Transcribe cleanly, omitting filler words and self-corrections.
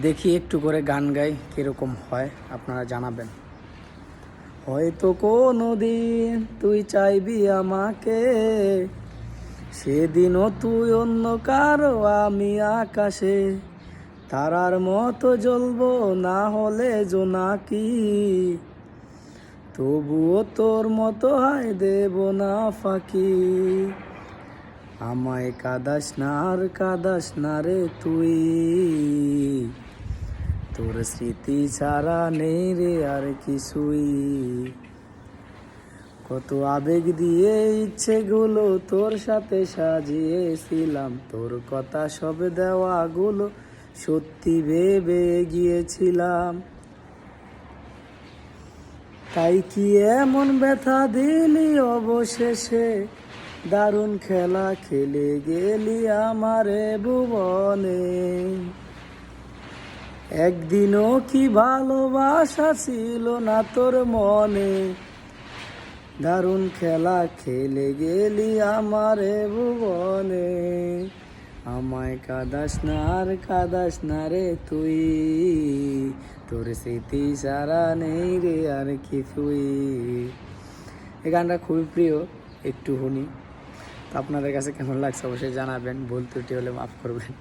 দেখি একটু করে গান গাই কীরকম হয় আপনারা জানাবেন। হয়তো কোনো দিন তুই চাইবি আমাকে, সেদিনও তুই অন্য কারো আমি আকাশে, তারার মতো জ্বলবো না হলে জোনাকি, তবুও তোর মতো হায় দেব না ফাঁকি। আমায় কাঁদাস না রে তুই, তোর স্মৃতি ছাড়া নেই রে আর কিছুই। কত আবেগ দিয়ে ইচ্ছেগুলো তোর সাথে সাজিয়েছিলাম, তোর কথা সব দেওয়াগুলো সত্যি ভেবে গিয়েছিলাম। তাই কি এমন ব্যথা দিলি অবশেষে, দারুণ খেলা খেলে গেলি আমারে ভুবনে। একদিনও কি ভালোবাসা ছিল না তোর মনে, দারুণ খেলা খেলে গেলি আমারে ভুবনে। আমায় কাঁদাস না রে তুই, তোর স্মৃতি সারা নেই রে আর কিছুই। এই গানটা খুবই প্রিয়, একটু শুনি। তো আপনাদের কাছে কেমন লাগছে অবশ্যই জানাবেন, ভুল ত্রুটি হলে মাফ করবেন।